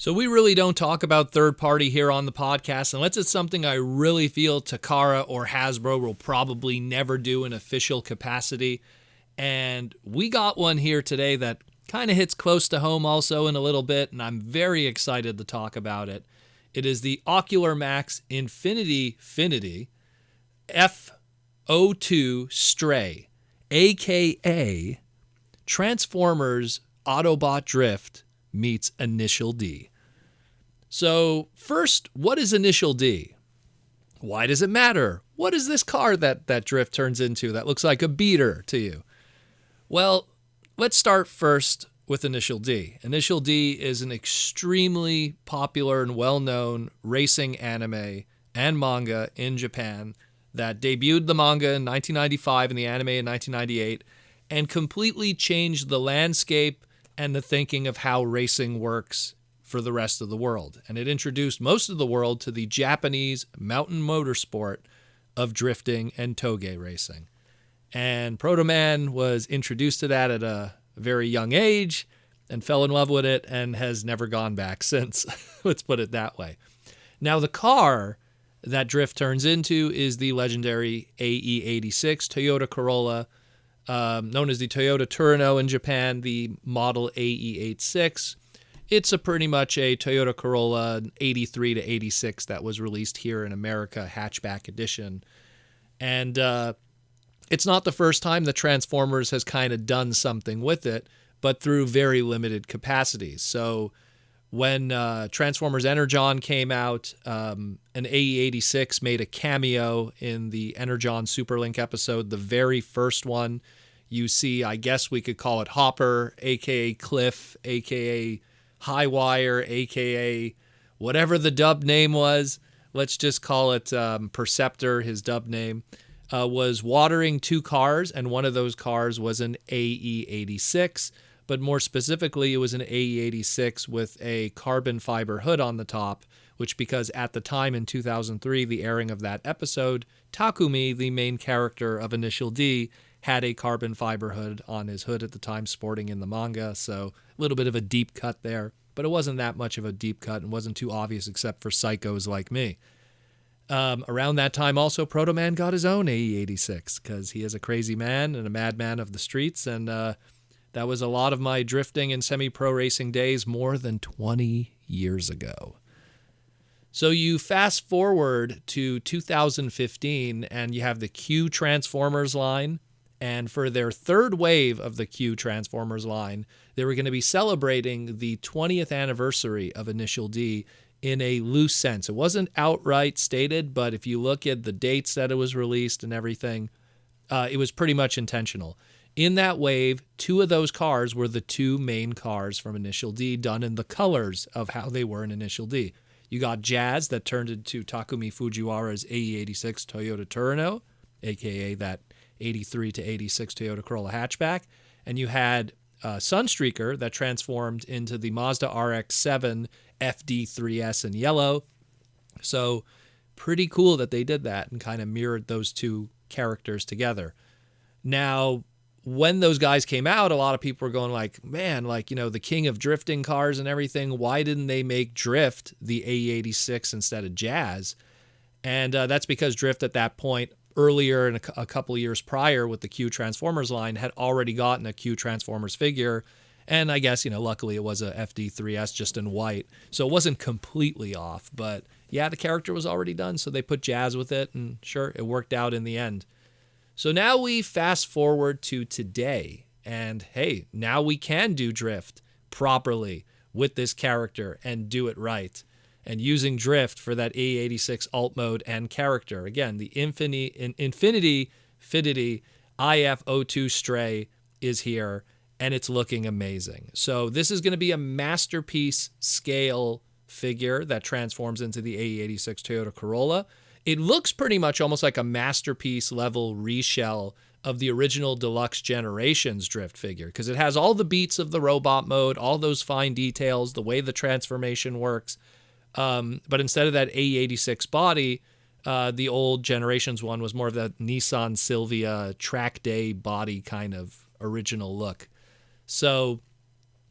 So we really don't talk about third party here on the podcast unless it's something I really feel Takara or Hasbro will probably never do in official capacity. And we got one here today that kind of hits close to home also in a little bit, and I'm very excited to talk about it. It is the Ocular Max Finity F-02 Stray, a.k.a. Transformers Autobot Drift meets Initial D. So first, what is Initial D? Why does it matter? What is this car that Drift turns into that looks like a beater to you? Well, let's start first with Initial D. Initial D is an extremely popular and well-known racing anime and manga in Japan that debuted the manga in 1995 and the anime in 1998 and completely changed the landscape and the thinking of how racing works for the rest of the world. And it introduced most of the world to the Japanese mountain motorsport of drifting and toge racing. And Proto Man was introduced to that at a very young age and fell in love with it and has never gone back since. Let's put it that way. Now, the car that Drift turns into is the legendary AE86 Toyota Corolla, known as the Toyota Trueno in Japan, the model AE86. It's pretty much a Toyota Corolla 83 to 86 that was released here in America, hatchback edition. And it's not the first time that Transformers has kind of done something with it, but through very limited capacities. So when Transformers Energon came out, an AE86 made a cameo in the Energon Superlink episode, the very first one. You see, I guess we could call it Hopper, a.k.a. Cliff, a.k.a. Highwire, a.k.a. whatever the dub name was. Let's just call it Perceptor, his dub name, was watering two cars, and one of those cars was an AE86. But more specifically, it was an AE86 with a carbon fiber hood on the top, which because at the time in 2003, the airing of that episode, Takumi, the main character of Initial D, had a carbon fiber hood on his hood at the time, sporting in the manga. So a little bit of a deep cut there, but it wasn't that much of a deep cut and wasn't too obvious except for psychos like me. Around that time also, Proto Man got his own AE86 because he is a crazy man and a madman of the streets, and that was a lot of my drifting and semi-pro racing days more than 20 years ago. So you fast forward to 2015 and you have the Q Transformers line. And for their third wave of the Q Transformers line, they were going to be celebrating the 20th anniversary of Initial D in a loose sense. It wasn't outright stated, but if you look at the dates that it was released and everything, it was pretty much intentional. In that wave, two of those cars were the two main cars from Initial D, done in the colors of how they were in Initial D. You got Jazz, that turned into Takumi Fujiwara's AE86 Toyota Trueno, a.k.a. that 83 to 86 Toyota Corolla hatchback. And you had Sunstreaker that transformed into the Mazda RX-7 FD3S in yellow. So pretty cool that they did that and kind of mirrored those two characters together. Now, when those guys came out, a lot of people were going like, man, like, you know, the king of drifting cars and everything, why didn't they make Drift the AE86 instead of Jazz? And that's because Drift at that point, earlier in a couple of years prior with the Q Transformers line, had already gotten a Q Transformers figure. And I guess, you know, luckily it was a FD3S just in white. So it wasn't completely off. But yeah, the character was already done. So they put Jazz with it. And sure, it worked out in the end. So now we fast forward to today. And hey, now we can do Drift properly with this character and do it right. And using Drift for that AE86 alt mode and character. Again, the Finity IF-02 Stray is here, and it's looking amazing. So this is going to be a masterpiece scale figure that transforms into the AE86 Toyota Corolla. It looks pretty much almost like a masterpiece level reshell of the original Deluxe Generations Drift figure, because it has all the beats of the robot mode, all those fine details, the way the transformation works. But instead of that AE86 body, the old Generations one was more of that Nissan Silvia track day body kind of original look. So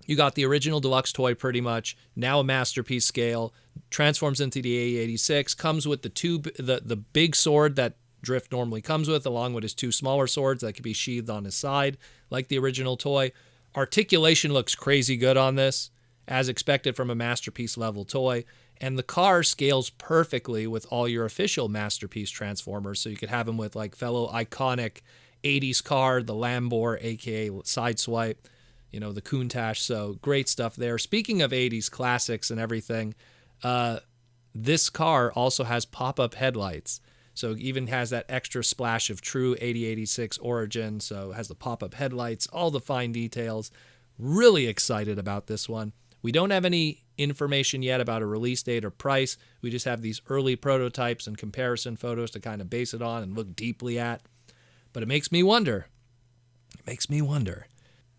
You got the original deluxe toy pretty much, now a masterpiece scale, transforms into the AE86, comes with the big sword that Drift normally comes with, along with his two smaller swords that could be sheathed on his side, like the original toy. Articulation looks crazy good on this, as expected from a masterpiece level toy, and the car scales perfectly with all your official masterpiece Transformers, so you could have them with like fellow iconic 80s car, the Lambor, aka Sideswipe, the Countach, so great stuff there. Speaking of 80s classics and everything, this car also has pop-up headlights. So it even has that extra splash of true 8086 origin. So it has the pop-up headlights, all the fine details. Really excited about this one. We don't have any information yet about a release date or price. We just have these early prototypes and comparison photos to kind of base it on and look deeply at. But it makes me wonder.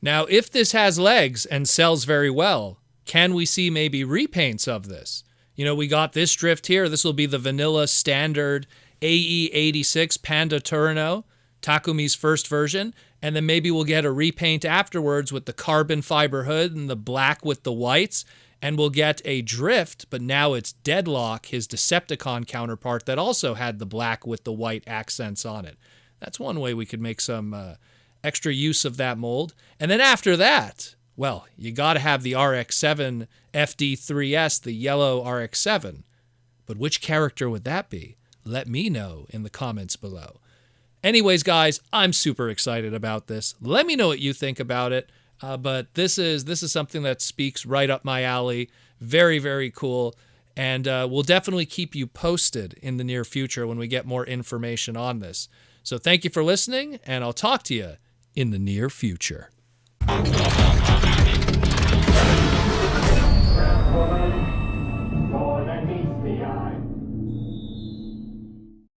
Now, if this has legs and sells very well, can we see maybe repaints of this? We got this Drift here. This will be the vanilla standard AE86 Panda Turno, Takumi's first version, and then maybe we'll get a repaint afterwards with the carbon fiber hood and the black with the whites, and we'll get a Drift, but now it's Deadlock, his Decepticon counterpart, that also had the black with the white accents on it. That's one way we could make some extra use of that mold. And then after that, well, you got to have the RX-7 FD3S, the yellow RX-7. But which character would that be? Let me know in the comments below. Anyways, guys, I'm super excited about this. Let me know what you think about it. But this is something that speaks right up my alley. Very, very cool. And we'll definitely keep you posted in the near future when we get more information on this. So thank you for listening, and I'll talk to you in the near future.